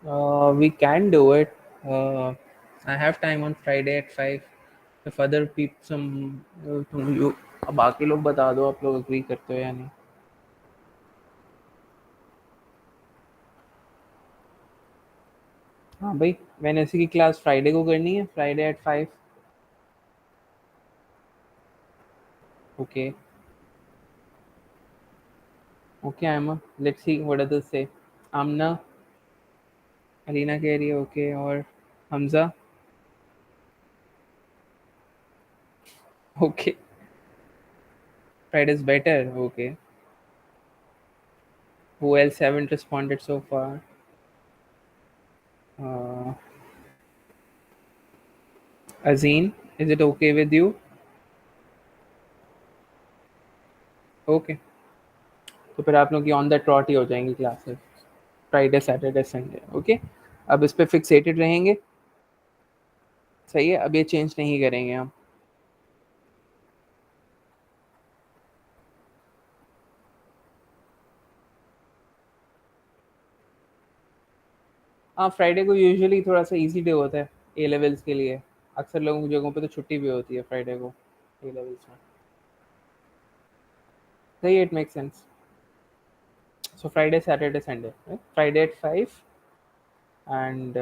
We can do it. Uh, I have time on Friday at 5. If other people, तुम you, बाकी लोग बता दो आप लोग agree करते हो या नहीं. हाँ भाई, वेनेसडे की क्लास फ्राइडे को करनी है, Friday at 5. Okay. Okay Ayma, let's see what does say. Aamna, Alina कह रही है ओके, और Hamza. Okay, Friday is better. Okay. Who else haven't responded so far? Uh, Azeen, is it okay with you? Okay. तो फिर आप लोग की ऑन द ट्रॉट ही हो जाएंगी classes, Friday Saturday Sunday. Okay, अब इस पे फिक्सेटेड रहेंगे. सही है, अब ये चेंज नहीं करेंगे हम. हाँ, फ्राइडे को यूजुअली थोड़ा सा इजी डे होता है ए लेवल्स के लिए. अक्सर लोगों की जगहों पे तो छुट्टी भी होती है फ्राइडे को ए लेवल्स में. सही है, it make sense. So Friday Saturday Sunday, Friday at 5 and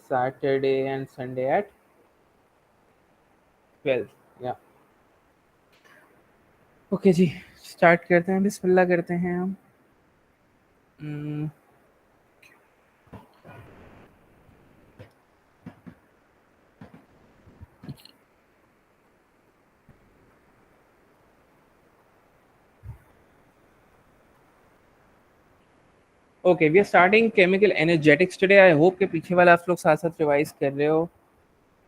Saturday and Sunday at 12. या ओके जी, स्टार्ट करते हैं, बिस्मिल्लाह करते हैं हम. Hmm, okay, we are starting chemical energetics today. I hope के पीछे वाला आप लोग साथ साथ रिवाइज कर रहे हो.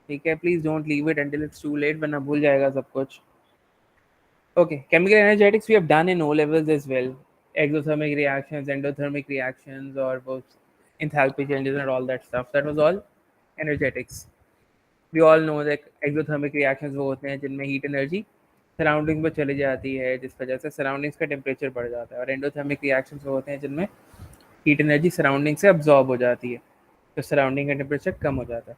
ठीक है, please don't leave it until it's too late, वरना भूल जाएगा सब कुछ. Okay, chemical energetics we have done in O levels as well. Exothermic reactions, endothermic reactions, और वो enthalpy changes and all that stuff, that was all energetics. We all know that exothermic reactions वो होते हैं जिनमें heat energy surrounding पर चली जाती है, जिस वजह से सराउंडिंग्स का टेम्परेचर बढ़ जाता है. और एंडोथर्मिक रिएक्शंस वो होते हैं जिनमें हीट एनर्जी सराउंडिंग से अब्जॉर्ब हो जाती है, तो सराउंडिंग का टेम्परेचर कम हो जाता है.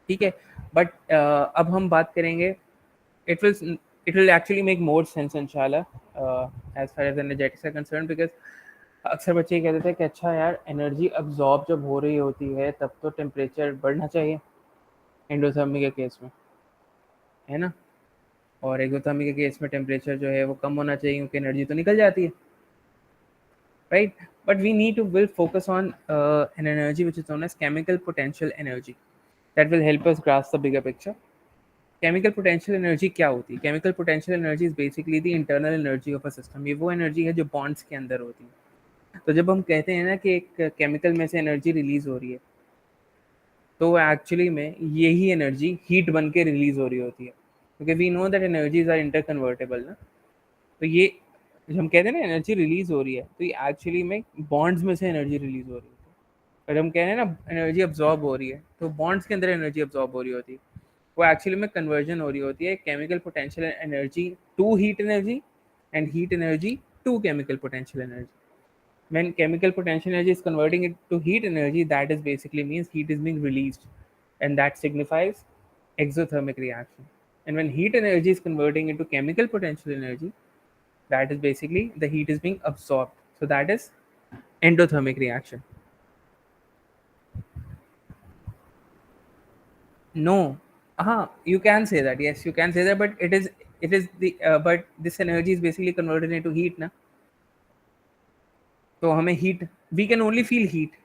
ठीक है, बट अब हम बात करेंगे. It will actually make more sense इंशाल्लाह as far as energetics are concern, because अक्सर बच्चे ये कहते थे कि अच्छा यार, एनर्जी अब्जॉर्ब जब हो रही होती है तब तो टेम्परेचर बढ़ना चाहिए एंडोथर्मी के केस में, है ना. और एक्सोथर्मी के केस में टेम्परेचर जो है वो कम होना चाहिए, क्योंकि एनर्जी तो निकल जाती है, right? But we need to will focus on an energy which is known as chemical potential energy. That will help us grasp the bigger picture. Chemical potential energy क्या होती है? Chemical potential energy is basically the internal energy of a system. ये वो energy है जो bonds के अंदर होती है. तो जब हम कहते हैं ना कि एक केमिकल में से एनर्जी रिलीज हो रही है, तो एक्चुअली में यही एनर्जी हीट बन के रिलीज हो रही होती है, क्योंकि we know that energies are interconvertible ना. तो ये जब हम कहते हैं ना एनर्जी रिलीज हो रही है, तो ये एक्चुअली में बॉन्ड्स में से एनर्जी रिलीज हो रही है. और हम कह रहे हैं ना एनर्जी अब्जॉर्ब हो रही है, तो बॉन्ड्स के अंदर एनर्जी अब्जॉर्ब हो रही होती है. वो एक्चुअली में कन्वर्जन हो रही होती है chemical potential energy to heat energy, and heat energy to chemical potential energy. When chemical potential energy is converting it to heat energy, that is basically means heat is being released, and that signifies exothermic reaction. And when heat energy is converting into chemical potential energy, that is basically the heat is being absorbed, so that is endothermic reaction. No, you can say that. Yes, you can say that, but it is the but this energy is basically converted into heat, ना. तो हमें heat, we can only feel heat,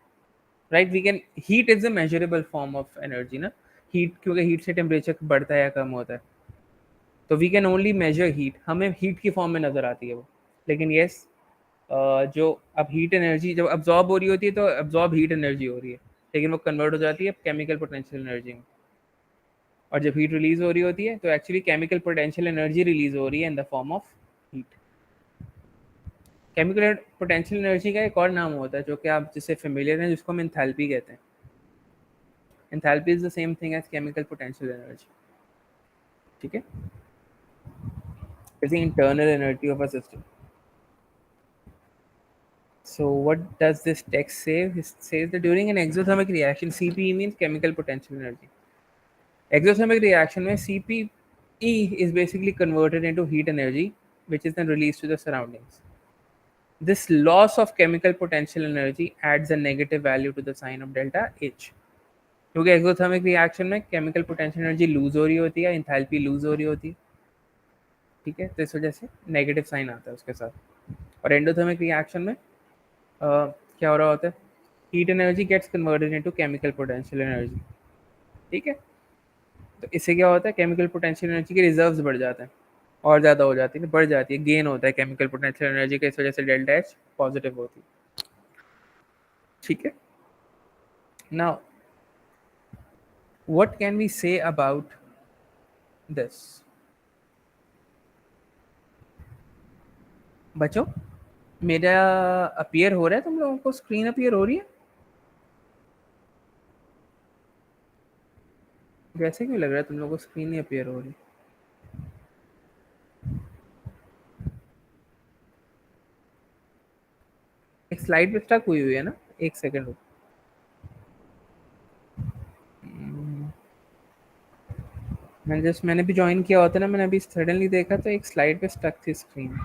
right? We can heat is a measurable form of energy, ना. Heat, क्योंकि heat से temperature बढ़ता है या कम होता है, तो we can only measure heat, हमें heat की form में नजर आती है वो. लेकिन yes, जो अब हीट एनर्जी जब अब्जॉर्ब हो रही होती है तो अब्जॉर्ब हीट एनर्जी हो रही है, लेकिन वो कन्वर्ट हो जाती है केमिकल पोटेंशियल एनर्जी में. और जब हीट रिलीज हो रही होती है तो actually chemical potential energy release हो रही है इन the form of heat. Chemical potential energy का एक और नाम होता है जो कि आप जिससे फेमिलियर हैं, जिसको हम एंथैल्पी कहते हैं. Enthalpy is the same thing as chemical potential energy. ठीक है, is the internal energy of a system. So what does this text say? It says that during an exothermic reaction, CPE means chemical potential energy. Exothermic reaction में CPE is basically converted into heat energy, which is then released to the surroundings. This loss of chemical potential energy adds a negative value to the sign of delta H. क्योंकि exothermic reaction में chemical potential energy lose हो रही होती है, enthalpy loose हो रही होती है, ठीक है, तो इस वजह से नेगेटिव साइन आता है उसके साथ। और एंडोथर्मिक रिएक्शन में क्या हो रहा होता है, heat energy gets converted into chemical potential energy, ठीक है। तो इससे क्या होता है, केमिकल पोटेंशियल एनर्जी के रिजर्व्स बढ़ जाते हैं और ज़्यादा हो जाती है, बढ़ जाती है, गेन होता है केमिकल पोटेंशियल एनर्जी के, इस वजह से डेल्टा एच पॉजिटिव होती है, ठीक है। Now what can we say about this? बच्चों, मेरा अपीयर हो रहा है, तुम लोगों को स्क्रीन अपीयर हो रही है? वैसे क्यों लग रहा है तुम लोगों को स्क्रीन नहीं अपीयर हो रही? एक स्लाइड पे स्टक हुई हुई है ना, एक सेकंड रुक। मैंने भी ज्वाइन किया होता ना, मैंने अभी सडनली देखा तो एक स्लाइड पे स्टक थी स्क्रीन।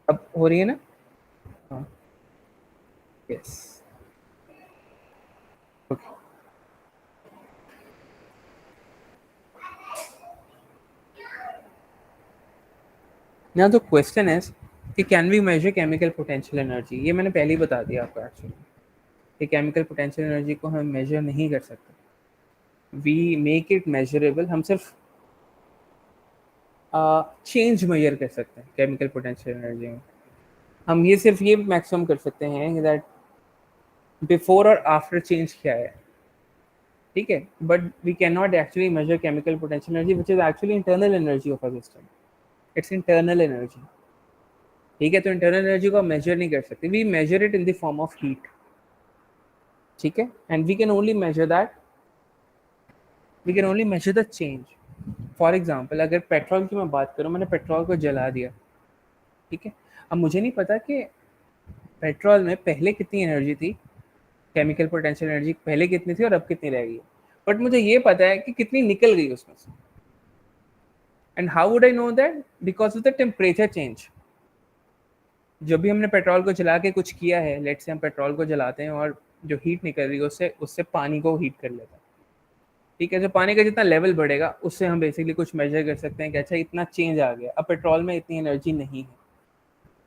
अब हो रही है ना? हाँ, यस, ओके। ना तो क्वेश्चन है कि can we measure chemical potential energy, ये मैंने पहले ही बता दिया आपको एक्चुअली, कि केमिकल पोटेंशियल एनर्जी को हम मेजर नहीं कर सकते, वी मेक इट मेजरेबल, हम सिर्फ चेंज मेजर कर सकते हैं केमिकल पोटेंशियल एनर्जी में। हम ये सिर्फ ये मैक्सिमम कर सकते हैं दैट बिफोर और आफ्टर चेंज क्या है, ठीक है, but we can not actually measure chemical potential energy which is actually internal energy of a system, it's internal energy, ठीक है। तो इंटरनल एनर्जी को हम मेजर नहीं कर सकते, we measure it in the form of heat, ठीक है, and we can only measure that, we can only measure the change. For example, अगर पेट्रोल की मैं बात करूँ, मैंने पेट्रोल को जला दिया, ठीक है, अब मुझे नहीं पता कि पेट्रोल में पहले कितनी एनर्जी थी, केमिकल पोटेंशियल एनर्जी पहले कितनी थी और अब कितनी रह गई है, बट मुझे ये पता है कि कितनी निकल गई उसमें से। And how would I know that? Because of the temperature change. जब भी हमने पेट्रोल को जला के कुछ किया है, लेट से हम पेट्रोल को जलाते हैं और जो हीट निकल रही है उससे उससे पानी को हीट कर लेता है, ठीक है। जो पानी का जितना लेवल बढ़ेगा उससे हम बेसिकली कुछ मेजर कर सकते हैं कि अच्छा इतना चेंज आ गया, अब पेट्रोल में इतनी एनर्जी नहीं है,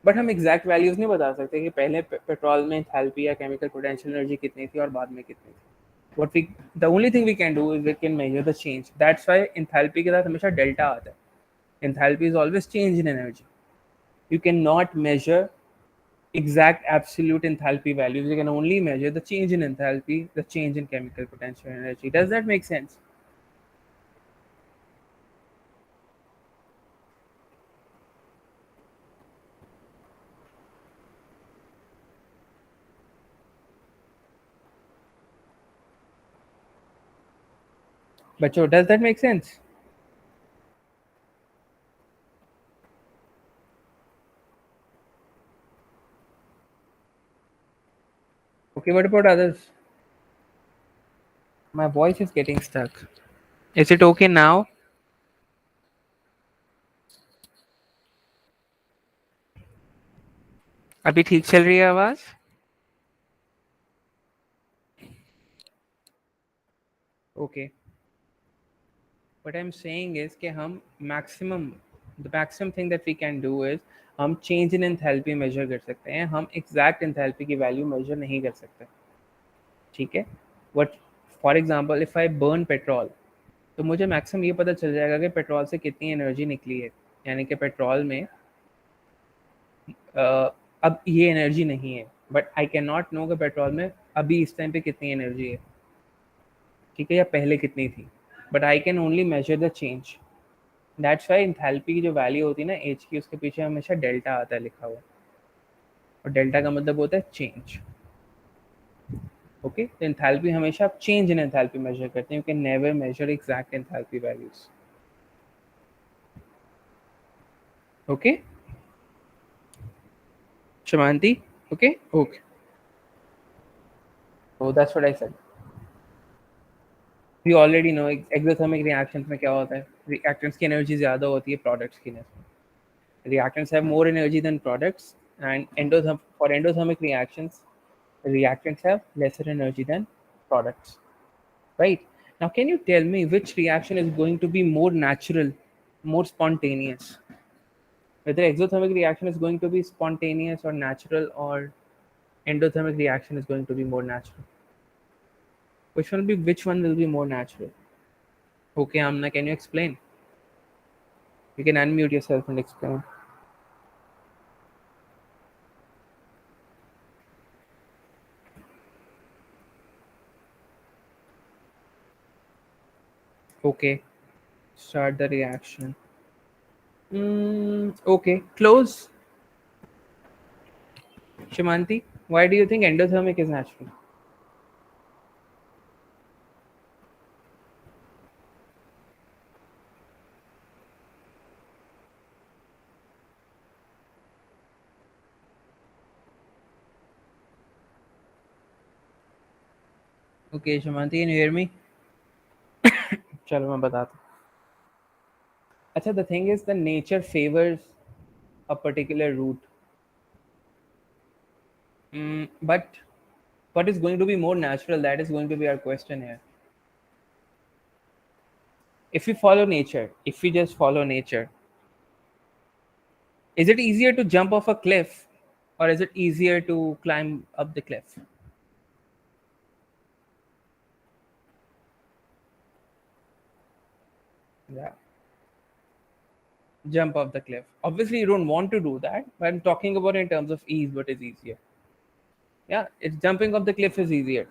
बट हम एग्जैक्ट वैल्यूज नहीं बता सकते कि पहले पेट्रोल में एंथैल्पी या केमिकल पोटेंशियल एनर्जी कितनी थी और बाद में कितनी थी। what we the only thing we can do is we can measure the change. That's why enthalpy के साथ हमेशा डेल्टा आता है। enthalpy is always change in energy. You cannot measure exact absolute enthalpy values, you can only measure the change in enthalpy, the change in chemical potential energy. Does that make sense? बच्चों, does that make sense? Okay, what about others? My voice is getting stuck. Is it okay now? अभी ठीक चल रही है आवाज? Okay, what I'm saying is कि हम maximum, the maximum thing that we can do is हम change in enthalpy measure कर सकते हैं, हम exact enthalpy की value measure नहीं कर सकते, ठीक है। What, for example, if I burn petrol, तो मुझे मैक्सिमम ये पता चल जाएगा कि पेट्रोल से कितनी एनर्जी निकली है, यानी कि पेट्रोल में अब ये एनर्जी नहीं है, but I can not know कि पेट्रोल में अभी इस टाइम पे कितनी एनर्जी है, ठीक है, या पहले कितनी थी, but I can only measure the change. That's why enthalpy की जो वैल्यू होती है ना एच की, उसके पीछे हमेशा डेल्टा आता है लिखा हुआ, और डेल्टा का मतलब होता है चेंज। ओके, तो इंथैल्पी हमेशा आप चेंज इन इंथैल्पी मेजर करते हैं, you can never measure exact enthalpy values. Okay Shamanti, okay, okay, so that's what I said. We already know exothermic reactions में क्या होता है, reactants की energy ज़्यादा होती है products की नस्बत। Reactants have more energy than products, and for endothermic reactions, reactants have lesser energy than products. Right? Now, can you tell me which reaction is going to be more natural, more spontaneous? Whether exothermic reaction is going to be spontaneous or natural, or endothermic reaction is going to be more natural? Which one will be more natural? Okay, Amna, can you explain? You can unmute yourself and explain. Okay, start the reaction. Okay, close. Shimanti, why do you think endothermic is natural? Okay, Shimanti, can you hear me? चलो मैं बताता हूँ. अच्छा, the thing is the nature favors a particular route. But what is going to be more natural? That is going to be our question here. If we just follow nature, is it easier to jump off a cliff, or is it easier to climb up the cliff? Yeah, jump off the cliff. Obviously, you don't want to do that, but I'm talking about in terms of ease, what is easier. Yeah, it's jumping off the cliff is easier.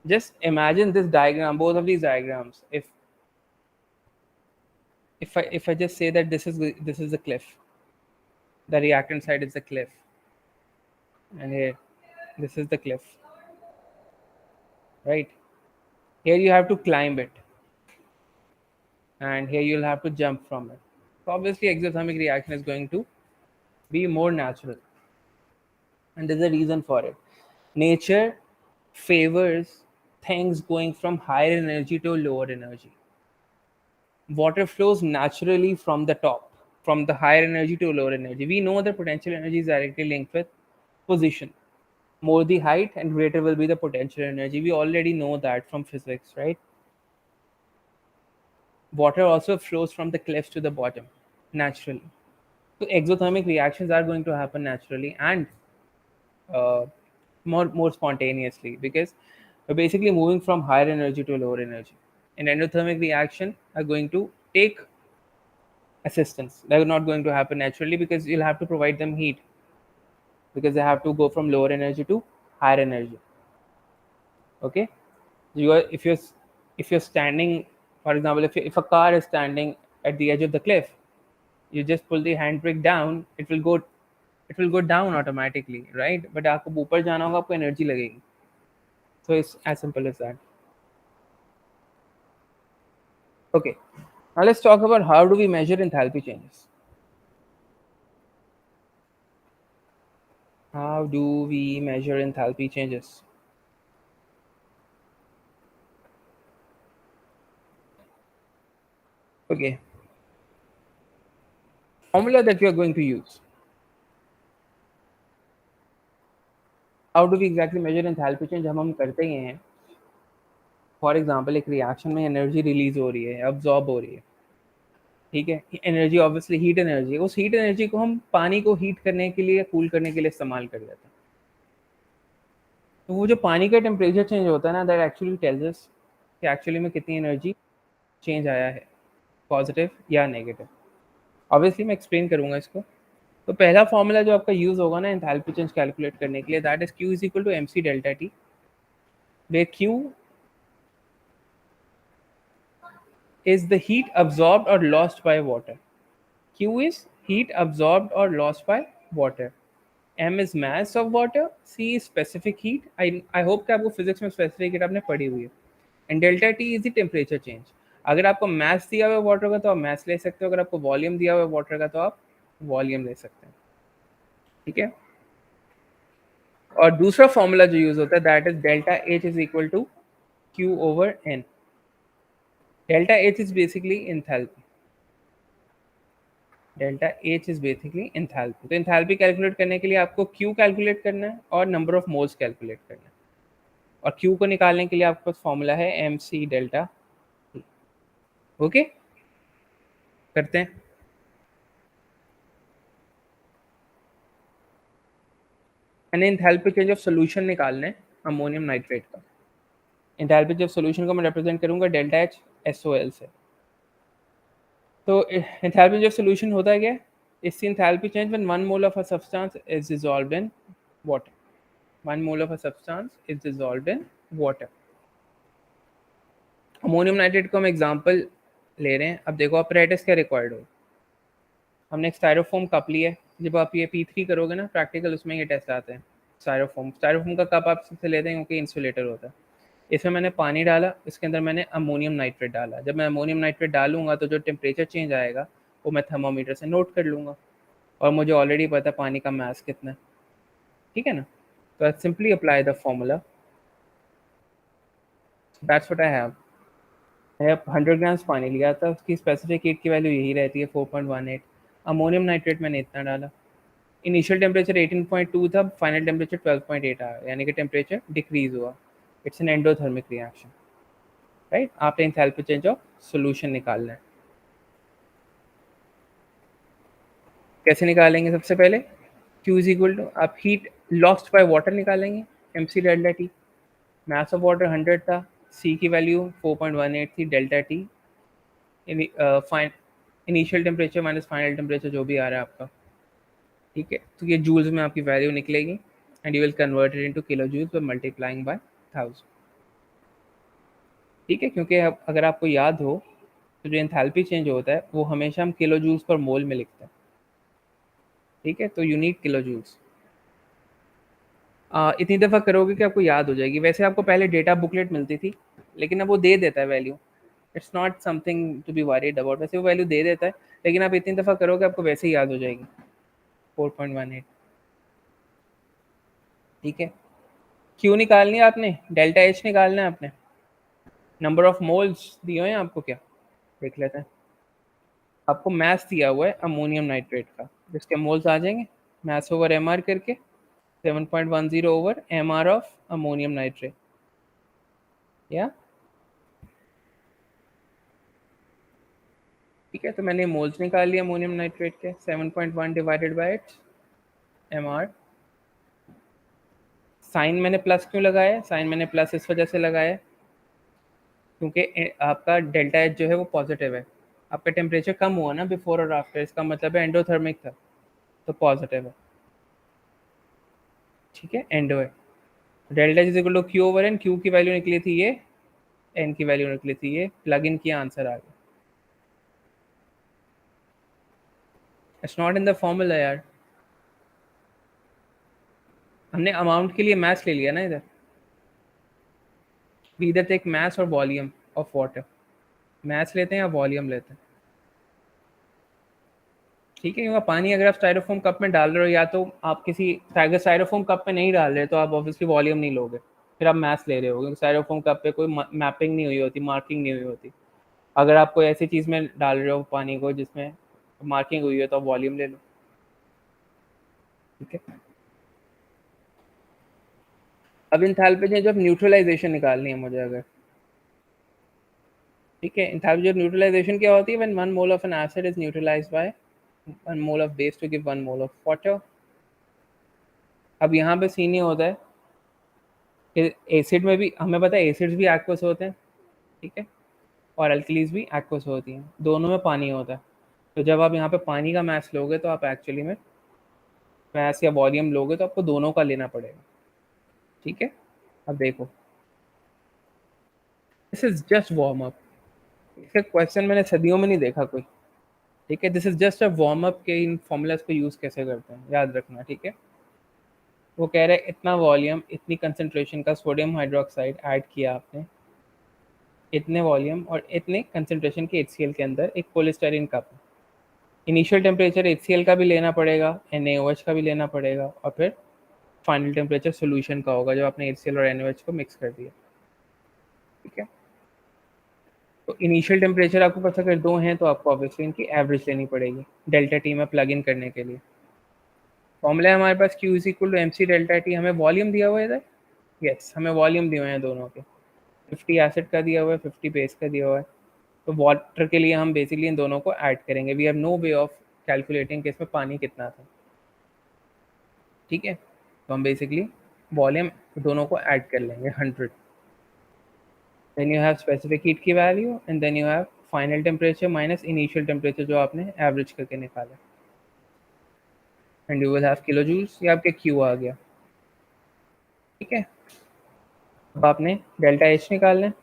Just imagine this diagram, both of these diagrams. If I just say that this is the cliff, the reactant side is the cliff, and here this is the cliff, right? Here you have to climb it, and here you'll have to jump from it. So obviously, exothermic reaction is going to be more natural, and there's a reason for it. Nature favors things going from higher energy to lower energy. Water flows naturally from the top, from the higher energy to lower energy. We know that potential energy is directly linked with position. More the height and greater will be the potential energy. We already know that from physics, right? Water also flows from the cliffs to the bottom naturally. So exothermic reactions are going to happen naturally and uh, more spontaneously, because we're basically moving from higher energy to lower energy. An endothermic reaction are going to take assistance. They're not going to happen naturally because you'll have to provide them heat, because they have to go from lower energy to higher energy. Okay, you are if you're standing, for example, if a car is standing at the edge of the cliff, you just pull the handbrake down, it will go down automatically, right? But आपको ऊपर जाना होगा, आपको energy लगेगी. So it's as simple as that. Okay, now let's talk about how do we measure enthalpy changes. How do we measure enthalpy changes? Okay, formula that we are going to use. How do we exactly measure enthalpy change? हम करते ही हैं. For example, एक reaction में energy release हो रही है, absorb हो रही है. ठीक है, एनर्जी ऑब्वियसली हीट एनर्जी, उस हीट एनर्जी को हम पानी को हीट करने के लिए, कूल करने के लिए इस्तेमाल कर लेते हैं. तो वो जो पानी का टेम्परेचर चेंज होता है ना, दैट एक्चुअली टेल्स अस कि एक्चुअली में कितनी एनर्जी चेंज आया है, पॉजिटिव या नेगेटिव. ऑब्वियसली मैं एक्सप्लेन करूंगा इसको. तो पहला फॉर्मूला जो आपका यूज होगा ना एंथैल्पी चेंज कैलकुलेट करने के लिए, that is Q is equal to M C delta T, where Q is the heat absorbed or lost by water. Q is heat absorbed or lost by water. M is mass of water. C is specific heat. I hope कि आपको physics में specific heat आपने पढ़ी हुई है. And delta T is the temperature change. अगर आपको मास दिया हुआ है वाटर का तो आप मास ले सकते हो, अगर आपको वॉल्यूम दिया हुआ है वाटर का तो आप वॉल्यूम ले सकते हैं. ठीक है. और दूसरा फॉर्मूला जो यूज होता है that is delta H is equal to Q over N. Delta H is basically enthalpy. Delta H is basically enthalpy. तो इंथैल्पी कैलकुलेट करने के लिए आपको क्यू कैलकुलेट करना है और नंबर ऑफ मोल्स कैलकुलेट करना है. और क्यू को निकालने के लिए आपके पास फॉर्मूला है एम सी डेल्टा. ओके, करते हैं. मैंने इंथैल्पी चेंज ऑफ सोल्यूशन निकालना है अमोनियम नाइट्रेट का. इंथैल्पी चेंज ऑफ सोल्यूशन को मैं रिप्रेजेंट करूंगा delta H S O L से. तो इंथैल्पी चेंज ऑफ सोल्यूशन होता है क्या? It's enthalpy change when 1 mole of a substance is dissolved in water. 1 mole of a substance is dissolved in water. Ammonium nitrate को हम example ले रहे हैं. अब देखो अपरेटस क्या रिक्वायर्ड हो. हमने एक स्टायरोफोम कप लिया है. जब आप ये P3 करोगे ना प्रैक्टिकल, उसमें ये टेस्ट आते हैं. स्टायरोफोम का कप आप सबसे लेते हैं क्योंकि इंसुलेटर होता है. इसमें मैंने पानी डाला, इसके अंदर मैंने अमोनियम नाइट्रेट डाला. जब मैं अमोनियम नाइट्रेट डालूंगा तो जो टेम्परेचर चेंज आएगा वो मैं थर्मोमीटर से नोट कर लूँगा. और मुझे ऑलरेडी पता है पानी का मास कितना है. ठीक है ना. तो I simply apply the formula. That's what I have. मैं 100 ग्राम्स पानी लिया था, उसकी स्पेसिफिक हीट की वैल्यू यही रहती है 4.18. अमोनियम नाइट्रेट मैंने इतना डाला. इनिशियल टेम्परेचर 18.2 था, फाइनल टेम्परेचर 12.8 आया, यानी कि टेम्परेचर डिक्रीज हुआ. It's an endothermic reaction. Right. आपने एंथैल्पी चेंज ऑफ सॉल्यूशन निकालना है. कैसे निकालेंगे? सबसे पहले Q इज इक्वल टू आप हीट लॉस्ट बाय वाटर निकालेंगे. M C delta T. Mass of water 100 था. C की वैल्यू 4.18 थी. Delta T fine initial temperature minus final temperature जो भी आ रहा है आपका. ठीक है. तो ये जूल्स में आपकी वैल्यू निकलेगी and you will convert it into kilojoules by multiplying by 1000. ठीक है. क्योंकि अगर आपको याद हो तो जो एंथैल्पी चेंज होता है वो हमेशा हम किलो जूल्स पर मोल में लिखते हैं. ठीक है. तो यू नीड किलो जूल्स. इतनी दफ़ा करोगे कि आपको याद हो जाएगी. वैसे आपको पहले डेटा बुकलेट मिलती थी, लेकिन अब वो दे देता है value. It's not something to be worried about. वैसे वो वैल्यू दे देता है, लेकिन आप इतनी दफ़ा करोगे आपको वैसे ही याद हो जाएगी 4.18. ठीक है. क्यू निकालनी है आपने, डेल्टा एच निकालना है आपने. नंबर ऑफ मोल्स दिए हुए हैं आपको क्या, देख लेते हैं. आपको मैथ्स दिया हुआ है अमोनियम नाइट्रेट का, जिसके मोल्स आ जाएंगे मैथ्स ओवर एम आर करके 7.10 over M R of ammonium nitrate. या ठीक है. तो मैंने मोल्स निकाल लिया अमोनियम नाइट्रेट के. 7.1 divided by M R. Sign मैंने प्लस क्यों लगाया है? साइन मैंने प्लस इस वजह से लगाया है क्योंकि आपका डेल्टा एच जो है वो पॉजिटिव है. आपका टेम्परेचर कम हुआ ना बिफोर और आफ्टर, इसका मतलब है एंडोथर्मिक था, तो पॉजिटिव है. ठीक है. एंडो है. Delta is equal to Q over N. Q की वैल्यू निकली थी ये, एन की वैल्यू निकली थी ये. प्लग इन किया, आंसर आ गया. It's not in the formula यार. हमने अमाउंट के लिए मैथ्स ले लिया ना इधर. वी इधर टेक मैथ्स और वॉल्यूम ऑफ वाटर. मैथ्स लेते हैं या वॉल्यूम लेते हैं. ठीक है. क्योंकि पानी अगर आप स्टायरोफोम कप में डाल रहे हो, या तो आप किसी अगर स्टायरोफोम कप में नहीं डाल रहे तो आप ऑब्वियसली वॉल्यूम नहीं लोगे, फिर आप मैथ्स ले रहे हो, क्योंकि स्टायरोफोम कप पे कोई मैपिंग नहीं हुई होती, मार्किंग नहीं हुई होती. अगर आप कोई ऐसी चीज़ में डाल रहे हो पानी को जिसमें मार्किंग हुई है तो आप वॉल्यूम ले लो. ठीक है. अब इंथैल्पी चेंज ऑफ न्यूट्रलाइजेशन निकालनी है मुझे अगर. ठीक है. इंथैल्पी ऑफ न्यूट्रलाइजेशन क्या होती है? When 1 mole of an acid is neutralised by 1 mole of base to give 1 mole of water. अब यहाँ पे सीन ये होता है कि एसिड में भी हमें पता है एसिड्स भी एक्वस होते हैं. ठीक है. और अल्कलीज भी एक्वस होती हैं. दोनों में पानी होता है. तो जब आप यहाँ पे पानी का मैथ लोगे तो आप एक्चुअली में मैथ या वॉल्यूम लोगे तो आपको दोनों का लेना पड़ेगा. ठीक है. अब देखो, this is just warm up. इसका क्वेश्चन मैंने सदियों में नहीं देखा कोई। ठीक है, this is just a warm up के इन फॉर्मूलाज को यूज कैसे करते हैं याद रखना। ठीक है, वो कह रहे हैं इतना वॉल्यूम इतनी कंसंट्रेशन का सोडियम हाइड्रोक्साइड ऐड किया आपने, इतने वॉल्यूम और इतने कंसंट्रेशन के HCl के अंदर एक polystyrene cup. Initial temperature HCl का भी लेना पड़ेगा, NaOH का भी लेना पड़ेगा, और फिर फाइनल टेम्परेचर सोल्यूशन का होगा जब आपने HCl और NaOH को मिक्स कर दिया। ठीक है, तो इनिशियल टेम्परेचर आपको पता अगर दो हैं तो आपको ऑब्वियसली इनकी एवरेज लेनी पड़ेगी डेल्टा टी में प्लग इन करने के लिए। फॉर्मूला है हमारे पास Q is equal to MC delta T. हमें वॉल्यूम दिया हुआ है इधर, यस हमें वॉल्यूम दिए हुए हैं दोनों के, 50 एसिड का दिया हुआ है, 50 बेस का दिया हुआ है। तो वाटर के लिए हम बेसिकली इन दोनों को ऐड करेंगे। We have no way of calculating कि इसमें पानी कितना था। ठीक है, तो हम बेसिकली वॉल्यूम दोनों को ऐड कर लेंगे 100। Then you have specific heat की value and then you have final temperature minus initial temperature जो आपने एवरेज करके निकाला, and you will have kilojoules. ये आपके क्यू आ गया। ठीक है, अब आपने डेल्टा एच निकालना है।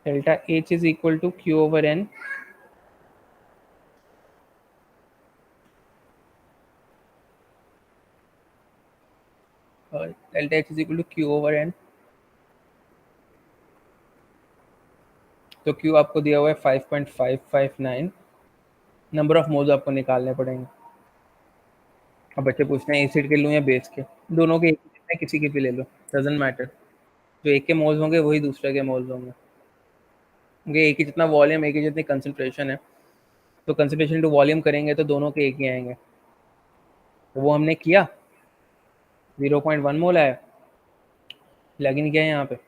Delta H is equal to Q over n. और delta H is equal to Q over n. तो क्यू आपको दिया हुआ है 5.559। नंबर ऑफ मोल्स आपको निकालने पड़ेंगे। अब बच्चे पूछते हैं एसिड के लूँ या बेस के, दोनों के एक ही जितने किसी के भी ले लो, डजेंट मैटर। जो एक के मोल्स होंगे वही दूसरे के मोल्स होंगे, क्योंकि एक ही जितना वॉल्यूम एक ही जितनी कंसंट्रेशन है, तो कंसंट्रेशन टू वॉल्यूम करेंगे तो दोनों के एक ही आएंगे। तो वो हमने किया, 0.1 मोल आया, लग इन किया यहाँ पे,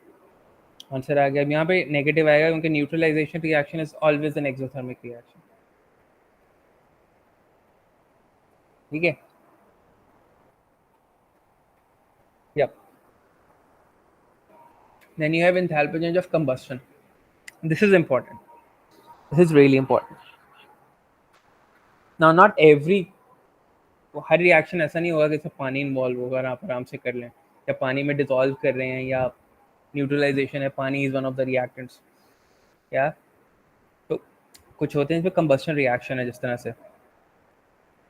आंसर आ गया। अब यहाँ पे नेगेटिव आएगा क्योंकि neutralisation reaction is always an exothermic reaction. ठीक है, yup. Then you have enthalpy change of combustion. This is important, this is really important. Now not every, हर रिएक्शन ऐसा नहीं होगा कि इसमें पानी इन्वॉल्व होगा और आप आराम से कर लें, या पानी में डिजोल्व कर रहे हैं या न्यूट्रलाइजेशन है, पानी is one of the reactants. या तो कुछ होते हैं इसमें कंबस्शन रिएक्शन है जिस तरह से।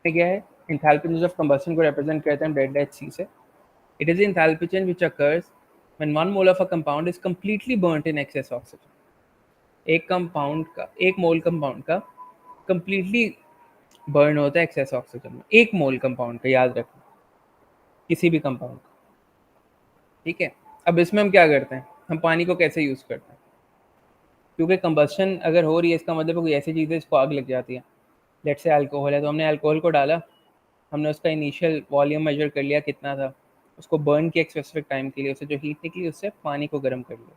क्या है, एंथैल्पी चेंज ऑफ कंबस्शन को रिप्रेजेंट करते हैं डेल्टा एच सी से। It is enthalpy change which occurs when 1 mole of a compound is completely burned in excess oxygen. एक कंपाउंड का, एक मोल कंपाउंड का कंप्लीटली बर्न होता है एक्सेस ऑक्सीजन में, एक मोल कंपाउंड का, याद रखना, किसी भी कंपाउंड का। ठीक है, अब इसमें हम क्या करते हैं, हम पानी को कैसे यूज़ करते हैं, क्योंकि कंबस्शन अगर हो रही है इसका मतलब कोई ऐसी चीज़ है जिसको आग लग जाती है। लेट से अल्कोहल है, तो हमने अल्कोहल को डाला, हमने उसका इनिशियल वॉल्यूम मेजर कर लिया कितना था, उसको बर्न किया एक स्पेसिफिक टाइम के लिए, उससे जो हीट निकली उससे पानी को गर्म कर लिया,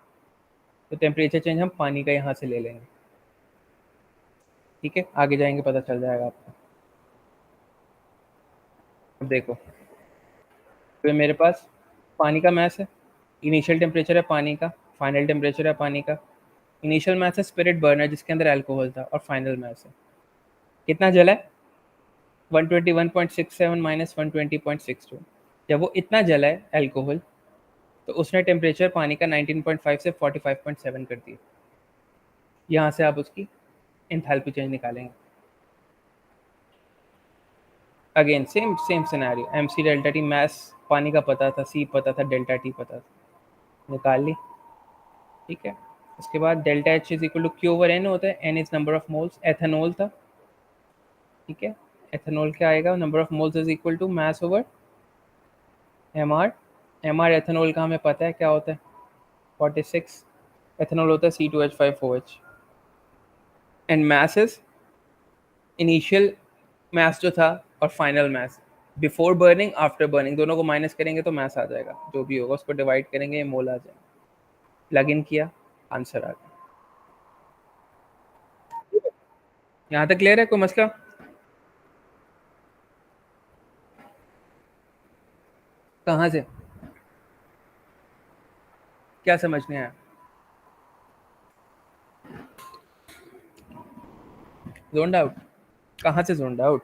तो टेम्परेचर चेंज हम पानी का यहाँ से ले लेंगे। ठीक है, आगे जाएंगे पता चल जाएगा आपको। अब देखो, तो मेरे पास पानी का मैस है, इनिशियल टेम्परेचर है पानी का, फाइनल टेम्परेचर है पानी का। इनिशियल मैस है स्पिरिट बर्नर जिसके अंदर अल्कोहल था, और फाइनल मैस है कितना जला है, 121.67 माइनस 120.62। जब वो इतना जला है अल्कोहल, तो उसने टेम्परेचर पानी का 19.5 से 45.7 कर दिया। यहाँ से आप उसकी एंथैल्पी चेंज निकालेंगे। Again same same scenario, M सी डेल्टा टी, मैस पानी का पता था, सी पता था, डेल्टा टी पता था, निकाल ली। ठीक है, उसके बाद delta H is equal to Q over N होता है, N is number of moles, ethanol था। ठीक है, एथेनॉल क्या आएगा, number of moles is equal to mass over M R. M R ethanol का हमें पता है क्या होता है, 46। एथेनॉल होता है C2H5OH, and mass is initial mass जो था और final mass, before burning after burning, दोनों को माइनस करेंगे तो मैस आ जाएगा, जो भी होगा उसको डिवाइड करेंगे मोल आ जाएगा। प्लग इन किया, आंसर आ गया। यहाँ तक क्लियर है, कोई मसला? कहाँ से, क्या समझने आया? Zoned out? कहाँ से जोन्ड आउट?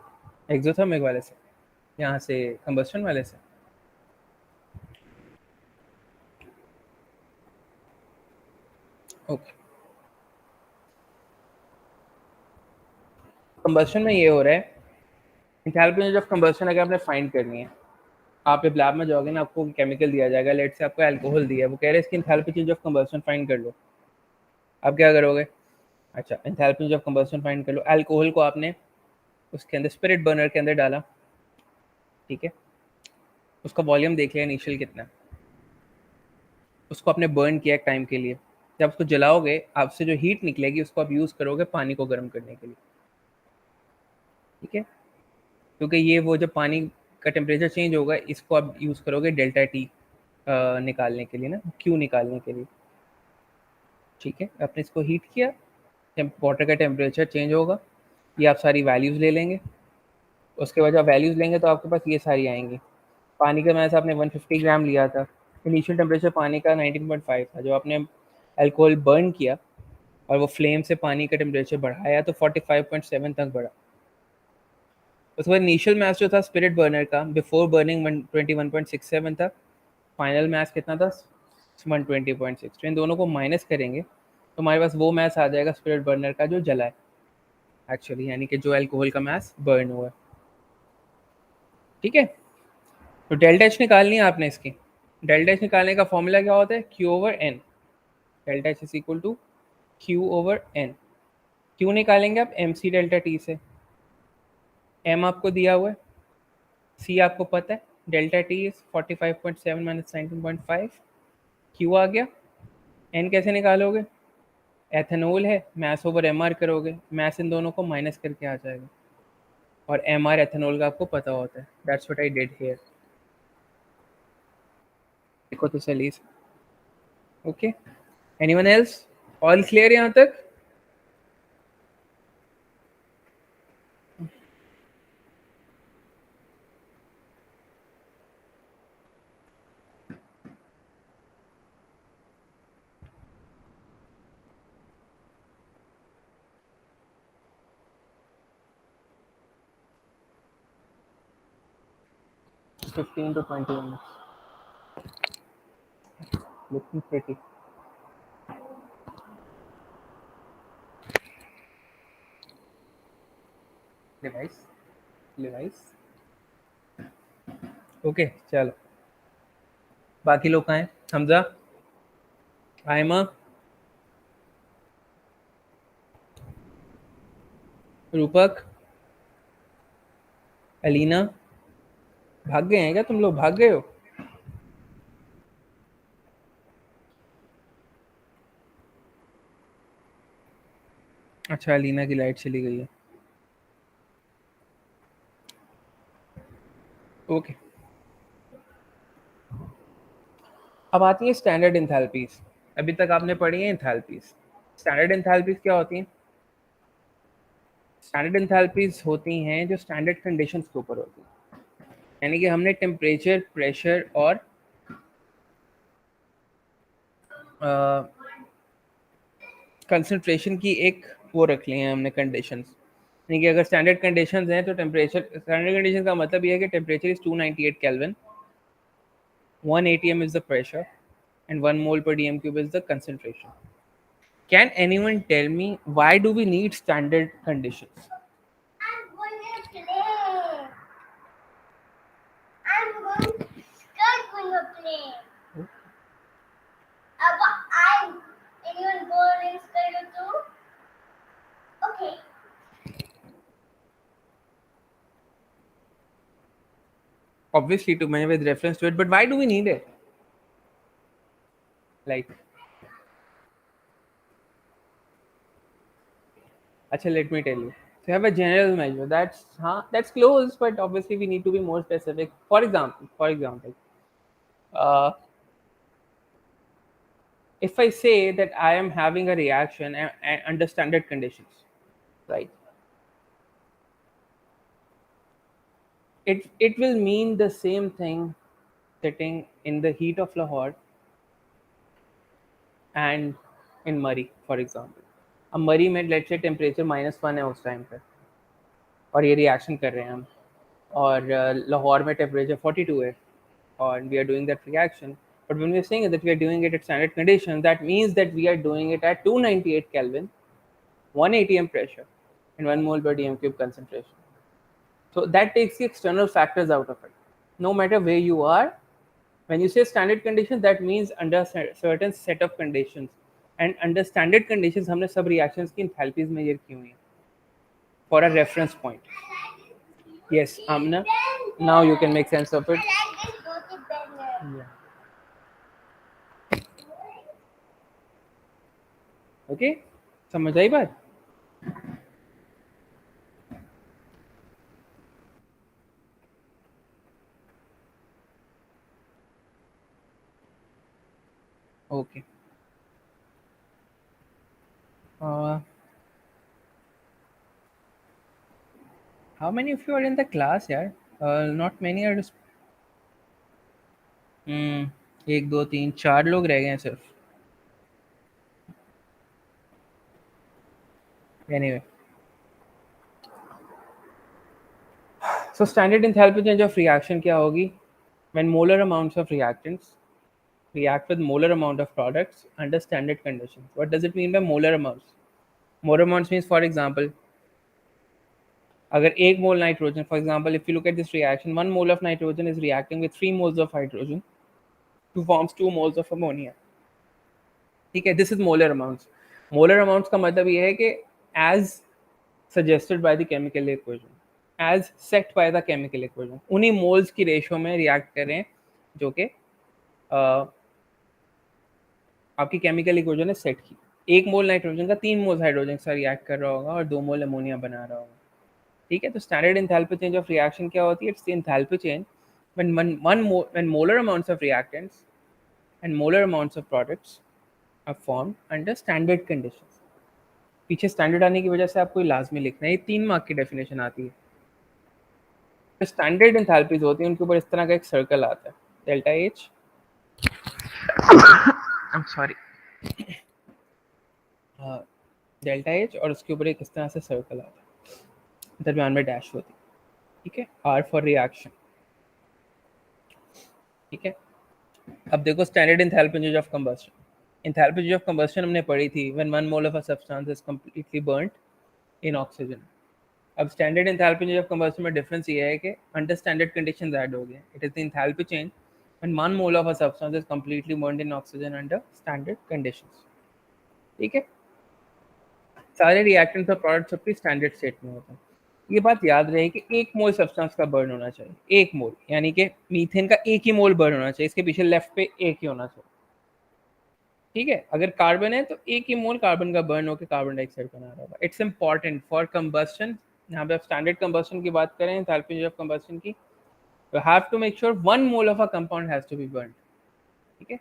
एक्सोथर्मिक वाले से, यहाँ से कंबस्टन वाले से? ओके, कंबशन में ये हो रहा है, एंथैल्पी रेंज ऑफ कंबशन अगर आपने फाइंड करनी है, आप जब लैब में जाओगे ना, आपको केमिकल दिया जाएगा, लेट से आपको अल्कोहल दिया है, वो कह रहे हैं इसकी enthalpy change of combustion find कर लो, आप क्या करोगे? अच्छा, enthalpy change of combustion find कर लो। अल्कोहल को आपने उसके अंदर स्पिरिट बर्नर के अंदर डाला, ठीक है, उसका वॉल्यूम देख लिया इनिशियल कितना है, उसको आपने बर्न किया एक टाइम के लिए, जब उसको जलाओगे आपसे जो हीट निकलेगी उसको आप यूज़ करोगे पानी को गर्म करने के लिए, ठीक है, क्योंकि ये वो जब पानी का टेम्परेचर चेंज होगा इसको आप यूज़ करोगे डेल्टा टी निकालने के लिए ना, क्यू निकालने के लिए, ठीक है। आपने इसको हीट किया, वाटर का टेम्परेचर चेंज होगा, ये आप सारी वैल्यूज़ ले लेंगे, उसके बाद जब वैल्यूज़ लेंगे तो आपके पास ये सारी आएंगी। पानी का मैंने आपने 150 ग्राम लिया था, इनिशियल टेम्परेचर पानी का 19.5 था, जो आपने अल्कोहल बर्न किया और वो फ्लेम से पानी का टेम्परेचर बढ़ाया तो 45.7 तक बढ़ा। उसके बाद इनिशियल मैथ जो था स्पिरिट बर्नर का बिफोर बर्निंग 21.67 था, फाइनल मैथ कितना था 120.6। तो इन दोनों को माइनस करेंगे तो हमारे पास वो मैथ आ जाएगा स्पिरिट बर्नर का जो जला है एक्चुअली, यानी कि जो अल्कोहल का मैथ बर्न हुआ है, ठीक है। तो डेल्टा एच निकालनी है आपने इसकी। डेल्टा एच निकालने का फॉर्मूला क्या होता है? Q over N. Delta H is equal to Q over N. Q निकालेंगे आप एम सी डेल्टा टी से, एम आपको दिया हुआ है, सी आपको पता है, delta T is 45.7 minus 19.5, Q आ गया। एन कैसे निकालोगे? एथेनॉल है, मैस ओवर एम आर करोगे, मैस इन दोनों को माइनस करके आ जाएगा, और एम आर एथेनॉल का आपको पता होता है। That's what I did here. देखो तो सलीस, okay, anyone else? All clear यहाँ तक? Fifteen to 20 minutes. Looking pretty. Device. Device. Okay चलो, बाकी लोग कहाँ हैं? हमजा, आयमा, रूपक, अलीना, भाग गए हैं क्या तुम लोग? भाग गए हो? अच्छा, अलीना की लाइट चली गई है, ओके। अब आती है स्टैंडर्ड इंथैल्पीज। अभी तक आपने पढ़ी है इंथैल्पीज। स्टैंडर्ड इंथैल्पीज क्या होती हैं? स्टैंडर्ड इंथैल्पीज होती हैं जो स्टैंडर्ड कंडीशंस के ऊपर होती हैं, यानी कि हमने टेम्परेचर, प्रेशर और कंसंट्रेशन की एक वो रख ली हैं हमने कंडीशंस, यानी कि अगर स्टैंडर्ड कंडीशंस हैं तो टेम्परेचर, स्टैंडर्ड कंडीशन का मतलब ये है कि temperature is 298 kelvin, 1 atm is the pressure, and 1 mole per dm cube is the concentration. Can anyone tell me why do we need standard conditions? I'm going to play. I'm going to play. I'm anyone going to too? Okay. Obviously to many with reference to it, but why do we need it? Like, actually, let me tell you. So you have a general measure. That's close, but obviously we need to be more specific. For example, uh, if I say that I am having a reaction under standard conditions, right? It will mean the same thing sitting in the heat of Lahore and in Murray, for example. अब मरी में late से temperature -1 है उस time पे, और ये reaction कर रहे हैं हम, और लाहौर में टेम्परेचर 42 है, और we are doing that reaction. But when we are saying that we are doing it at standard conditions, that means that we are doing it at 298 Kelvin, 1 atm pressure. and 1 mole per dm cube concentration. So that takes the external factors out of it. No matter where you are, when you say standard conditions, that means under certain set of conditions. And under standard conditions, हमने सब reactions की enthalpies measure की हुई हैं for a reference point. Yes, Amna. Now you can make sense of it. Yeah. Okay, समझ आई बात? Okay. How many of you are in the class, यार? Not many are. एक दो तीन चार लोग रह गए हैं सिर्फ. Anyway, so standard enthalpy change of reaction क्या होगी? When molar amounts of reactants react with molar amount of products under standard conditions. What does it mean by molar amounts? Molar amounts means, for example, अगर एक mole nitrogen, for example, if you look at this reaction, 1 mole of nitrogen is reacting with 3 moles of hydrogen to forms 2 moles of ammonia. ठीक है, this is molar amounts. Molar amounts का मतलब ये है कि as suggested by the chemical equation, as set by the chemical equation, उन्हीं moles की ratio में रिएक्ट करें जो कि आपकी केमिकल इक्वेशन है सेट की. एक मोल नाइट्रोजन का 3 मोल हाइड्रोजन से रिएक्ट कर रहा होगा और 2 मोल अमोनिया बना रहा होगा. ठीक है, तो standard enthalpy change of reaction क्या होती है? It's the enthalpy change when molar amounts of reactants and molar amounts of products are formed under standard conditions. पीछे स्टैंडर्ड आने की वजह से आपको लाजमी लिखना है, ये 3 मार्क की डेफिनेशन आती है. स्टैंडर्ड एंथैल्पीज होती है उनके ऊपर इस तरह का एक सर्कल आता है, delta H, I am sorry, delta H, और उसके ऊपर एक इस तरह से सर्कल आता है, दरमियान में डैश होती है. ठीक है, आर फॉर रिएक्शन. ठीक है, अब देखो standard enthalpy change of combustion. Enthalpy change of combustion हमने पढ़ी थी, when 1 mole of a substance is completely burned in oxygen. अब standard enthalpy change of combustion में डिफरेंस ये है कि अंडर स्टैंडर्ड कंडीशंस ऐड हो गए. It is the enthalpy change when 1 mole of a substance is completely burned in oxygen under standard conditions. ठीक है, सारे रिएक्टेंट्स और प्रोडक्ट्स अपनी स्टैंडर्ड स्टेट में होते हैं. ये बात याद रहे कि 1 मोल सब्सटेंस का बर्न होना चाहिए, 1 मोल, यानी कि मीथेन का 1 ही मोल बर्न होना चाहिए. इसके पीछे लेफ्ट पे 1 ही होना चाहिए. ठीक है, अगर कार्बन है तो 1 ही मोल कार्बन का बर्न होकर कार्बन डाइऑक्साइड बना रहा होगा. It's important for combustion. यहाँ पे आप स्टैंडर्ड कंबस्शन की बात करें, एंथैल्पी ऑफ कंबस्शन की, तो have to make sure 1 mole of a compound has to be burn. ठीक है,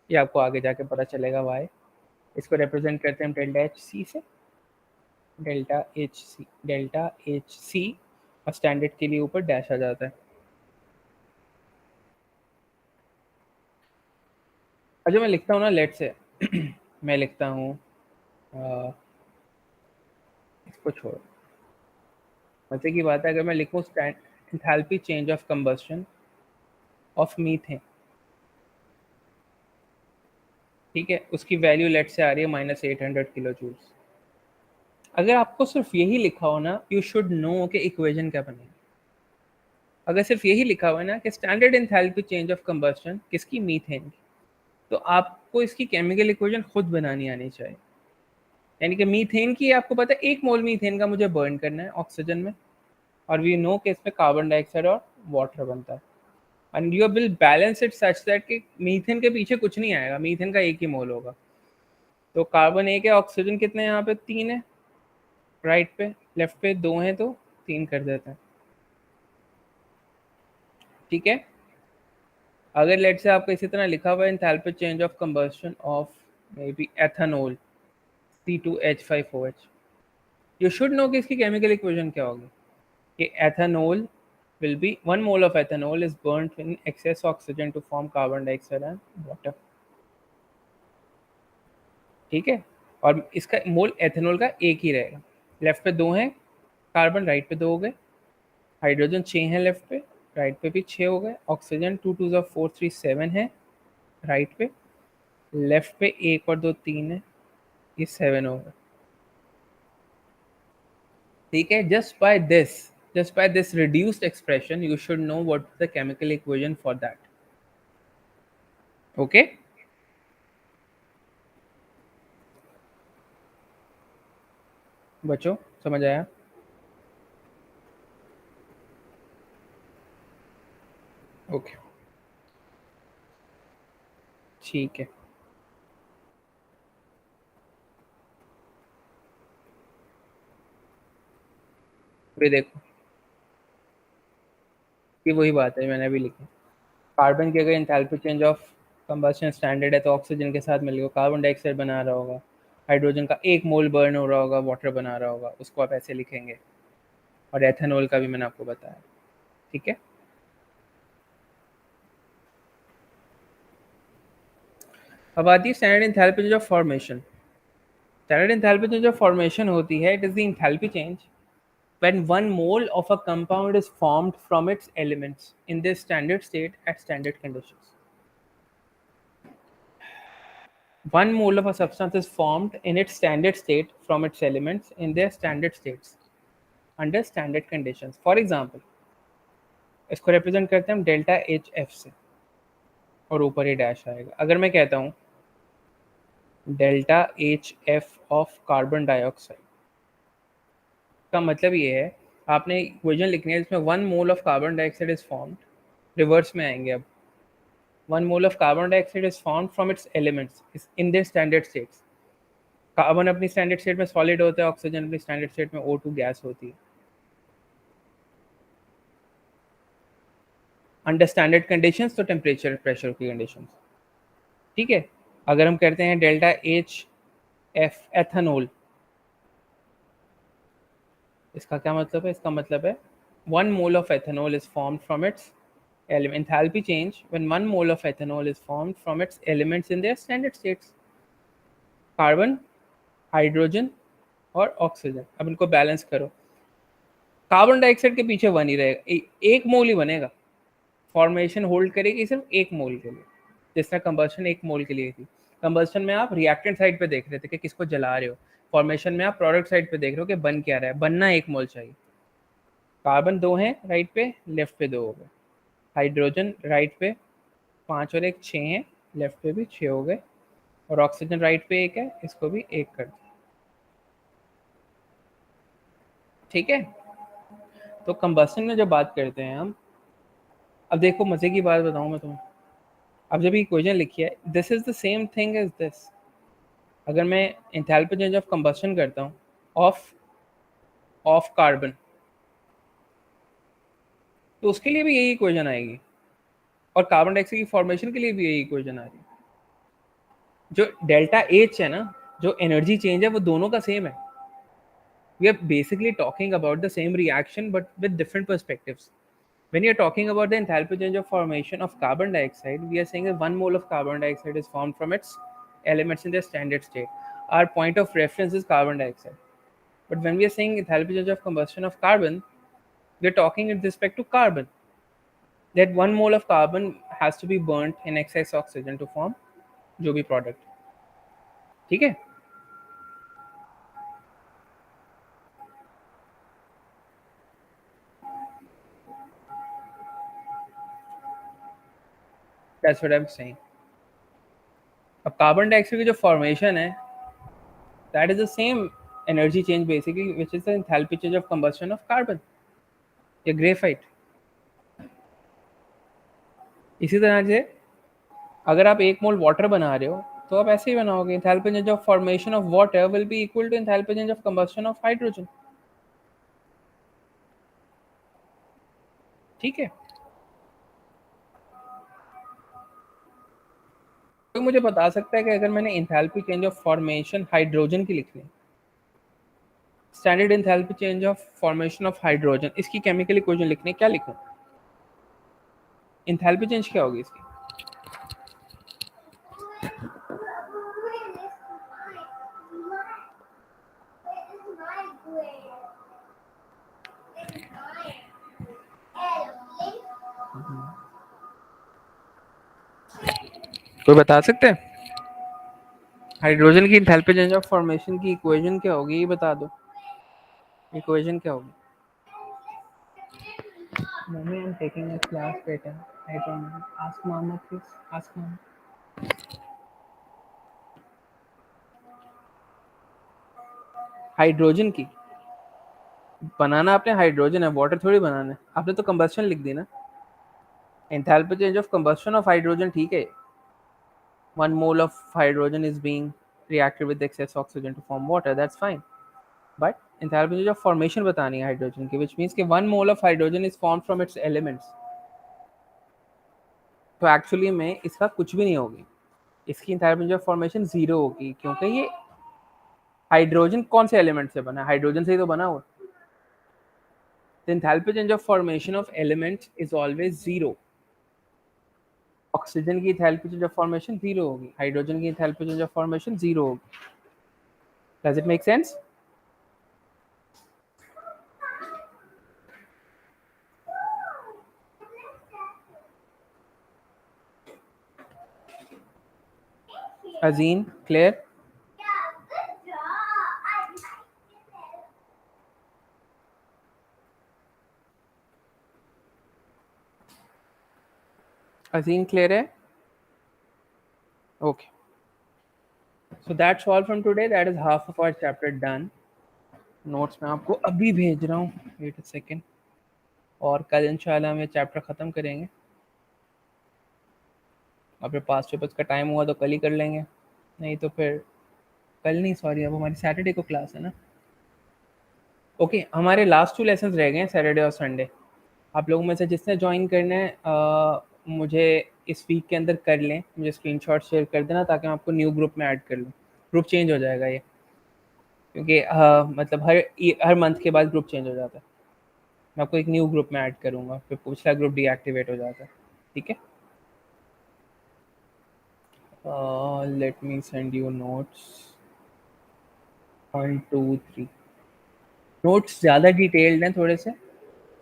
ये आपको आगे जाके पता चलेगा वाई. इसको रिप्रेजेंट करते हैं हम डेल्टा एच सी से. डेल्टा एच सी और स्टैंडर्ड के लिए ऊपर डैश आ जाता है. अच्छा, मैं लिखता हूँ ना, लेट से मैं लिखता हूँ, इसको छोड़, मजे की बात है, अगर मैं लिखूँ enthalpy change of combustion of methane, ठीक है, उसकी वैल्यू लेट से आ रही है -800 किलो जूल्स. अगर आपको सिर्फ यही लिखा हो ना, यू शुड नो कि इक्वेशन क्या बनेगी. अगर सिर्फ यही लिखा हुआ है ना कि standard enthalpy change of combustion किसकी, मीथेन की, तो आपको इसकी केमिकल इक्वेशन खुद बनानी आनी चाहिए. यानी कि मीथेन की आपको पता है 1 मोल मीथेन का मुझे बर्न करना है ऑक्सीजन में, और वी नो कि इसमें कार्बन डाइऑक्साइड और वाटर बनता है. And you will balance it such that कि मीथेन के पीछे कुछ नहीं आएगा, मीथेन का 1 ही मोल होगा. तो कार्बन 1 है, ऑक्सीजन कितने हैं यहाँ पे, 3 है. राइट पे, लेफ्ट पे 2 हैं, तो 3 कर देते हैं. ठीक है, अगर लेट से आपको इसी तरह लिखा हुआ है enthalpy change of combustion of may be ethanol C2H5OH, you should know कि इसकी केमिकल इक्वेशन क्या होगी. कि ethanol will be 1 mole of ethanol is burnt in excess oxygen to form carbon dioxide and water. ठीक है, और इसका मोल ethanol का 1 ही रहेगा. लेफ्ट पे 2 हैं कार्बन, राइट पे 2 हो गए. हाइड्रोजन 6 हैं लेफ्ट पे, राइट पे भी 6 हो गए. ऑक्सीजन 2 2 4 3 7 है राइट पे, लेफ्ट पे 1 और 2 3 है, ये 7 हो गए. ठीक है, just by this reduced expression you should know what is the chemical equation for that. Okay, बच्चों समझ आया? ओके, ठीक है। ये देखो, ये वही बात है मैंने अभी लिखी। कार्बन की अगर enthalpy change of combustion standard है तो ऑक्सीजन के साथ मिलकर कार्बन डाइऑक्साइड बना रहा होगा, हाइड्रोजन का 1 मोल बर्न हो रहा होगा, वाटर बना रहा होगा, उसको आप ऐसे लिखेंगे। और एथेनॉल का भी मैंने आपको बताया, ठीक है। अब आती है standard enthalpy change of formation. Standard enthalpy change of formation होती है, it is the enthalpy change when 1 mole of a compound is formed from its elements in their standard state at standard conditions. 1 mole of a substance is formed in its standard state from its elements in their standard states under standard conditions. For example, इसको represent करते हैं हम delta H F से, और ऊपर ही dash आएगा। अगर मैं कहता हूँ delta H F of carbon dioxide, का मतलब ये है, आपने इक्वेशन लिखनी है जिसमें 1 mole of carbon dioxide is formed, reverse में आएंगे अब। 1 mole of carbon dioxide is formed from its elements in their standard states. Carbon अपनी स्टैंडर्ड स्टेट में सॉलिड होता है, ऑक्सीजन अपनी स्टैंडर्ड स्टेट में O2 गैस होती है अंडर स्टैंडर्ड कंडीशंस, तो टेम्परेचर प्रेशर की कंडीशंस, ठीक है। अगर हम करते हैं डेल्टा एच एफ एथेनॉल, इसका क्या मतलब है? इसका मतलब है 1 mole of ethanol is formed from its element enthalpy change when 1 mole of ethanol is formed from its elements in their standard states, carbon, hydrogen और ऑक्सीजन। अब इनको बैलेंस करो, कार्बन डाइऑक्साइड के पीछे 1 ही रहेगा, 1 मोल ही बनेगा, फॉर्मेशन होल्ड करेगी सिर्फ 1 मोल के लिए, जिस तरह कंबस्शन 1 मोल के लिए थी। कंबस्शन में आप रिएक्टेंट साइड पे देख रहे थे कि किसको जला रहे हो, फॉर्मेशन में आप प्रोडक्ट साइड पे देख रहे हो कि बन क्या रहा है, बनना 1 मोल चाहिए। कार्बन 2 हैं राइट पे, लेफ्ट पे 2 हो गए, हाइड्रोजन राइट पे 5 और 1 6 हैं, लेफ्ट पे भी 6 हो गए, और ऑक्सीजन राइट पे 1 है, इसको भी 1 कर दो, ठीक है। तो कंबस्शन में जब बात करते हैं हम, अब देखो मजे की बात बताऊं मैं तुम्हें, अब जब इक्वेशन लिखी है, this is the same thing as this. अगर मैं एंथैल्पी चेंज ऑफ कंबस्शन करता हूँ ऑफ ऑफ कार्बन, तो उसके लिए भी यही इक्वेशन आएगी, और कार्बन डाइऑक्साइड की फॉर्मेशन के लिए भी यही इक्वेशन आ रही है। जो डेल्टा एच है ना, जो एनर्जी चेंज है, वो दोनों का सेम है। We are basically talking about the same reaction but with different perspectives. When you're talking about the enthalpy change of formation of carbon dioxide, we are saying that 1 mole of carbon dioxide is formed from its elements in their standard state. Our point of reference is carbon dioxide. But when we are saying enthalpy change of combustion of carbon, we are talking with respect to carbon. That 1 mole of carbon has to be burnt in excess oxygen to form जो भी product. ठीक है? That's what I'm saying. अब carbon dioxide की जो formation है, that is the same energy change basically, which is the enthalpy change of combustion of carbon या graphite. इसी तरह से अगर आप 1 मोल वाटर बना रहे हो तो आप ऐसे ही बनाओगे, enthalpy change of formation of water will be equal to enthalpy change of combustion of hydrogen, ठीक है। कोई मुझे बता सकता है कि अगर मैंने enthalpy change of formation hydrogen की लिखनी, standard enthalpy change of formation of hydrogen, इसकी केमिकल इक्वेशन लिखनी, क्या लिखूं? enthalpy चेंज क्या होगी इसकी? कोई बता सकते हैं? हाइड्रोजन की enthalpy change of formation की इक्वेशन क्या होगी, ये बता दो। इक्वेशन क्या होगी? मम्मी, I am taking a class बेटा, आई डोंट नो, आस्क मामा प्लीज, आस्क मामा। हाइड्रोजन की बनाना आपने हाइड्रोजन है, वाटर थोड़ी बनाना है। आपने तो कंबस्शन लिख दी ना। Enthalpy change of combustion of hydrogen, ठीक है। 1 mole of hydrogen is being reacted with excess oxygen to form water, that's fine. But enthalpy change of formation बतानी है हाइड्रोजन की, which means कि 1 mole of hydrogen is formed from its elements. तो actually में इसका कुछ भी नहीं होगी, इसकी enthalpy change of formation 0 होगी, क्योंकि ये हाइड्रोजन कौन से एलिमेंट से बना है? हाइड्रोजन से ही तो बना हुआ। The enthalpy change of formation of elements is always 0. Oxygen की enthalpy change of formation 0 होगी, हाइड्रोजन की enthalpy change of formation 0 होगी। Does it make sense? Azeen, clear? Azeen, clear है? Okay. So that's all from today. That is half of our chapter done. Notes मैं आपको अभी भेज रहा हूँ, वेट अ सेकेंड। और कल इंशाल्लाह हम ये चैप्टर ख़त्म करेंगे। अपने पास पेपर्स का टाइम हुआ तो कल ही कर लेंगे, नहीं तो फिर कल नहीं, सॉरी, अब हमारी सैटरडे को क्लास है ना। ओके, हमारे लास्ट 2 लेसन रह गए हैं, सैटरडे और संडे। आप लोगों में से जिसने ज्वाइन करना है मुझे इस वीक के अंदर कर लें, मुझे स्क्रीनशॉट शेयर कर देना ताकि मैं आपको न्यू ग्रुप में ऐड कर लूँ। ग्रुप चेंज हो जाएगा ये, क्योंकि मतलब हर मंथ के बाद ग्रुप चेंज हो जाता है। मैं आपको एक न्यू ग्रुप में ऐड करूँगा, फिर पिछला ग्रुप डीएक्टिवेट हो जाता है, ठीक है। Let me send you notes 1 2 3। Notes ज़्यादा डिटेल्ड हैं थोड़े से,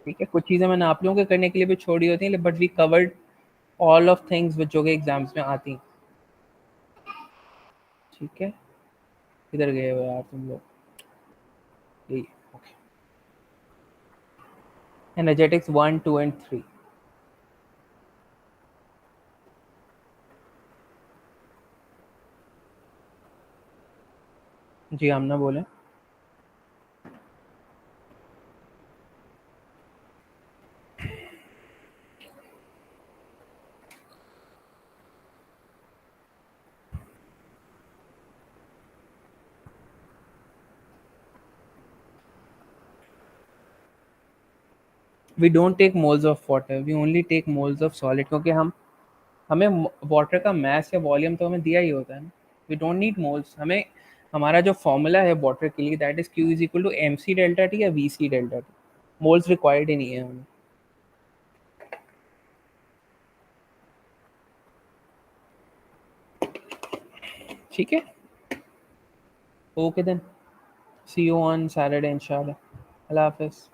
ठीक है। कुछ चीज़ें मैंने आप लोगों के करने के लिए भी छोड़ी होती हैं, but we covered all of things जो कि एग्जाम्स में आती हैं, ठीक है। किधर गए हो यार तुम लोग? यही, ओके। Energetics 1 2 and 3। जी आमना बोले। We don't take moles of water, we only take moles of solid, क्योंकि हमें वाटर का मास या वॉल्यूम तो हमें दिया ही होता है ना। We don't need moles. हमें हमारा जो फॉर्मूला है वाटर के लिए, that is Q is equal to M C delta T या V c delta T. Moles required ही नहीं है हमें, ठीक है। Okay then, see you on Saturday इंशाल्लाह। अल्लाह हाफिज़।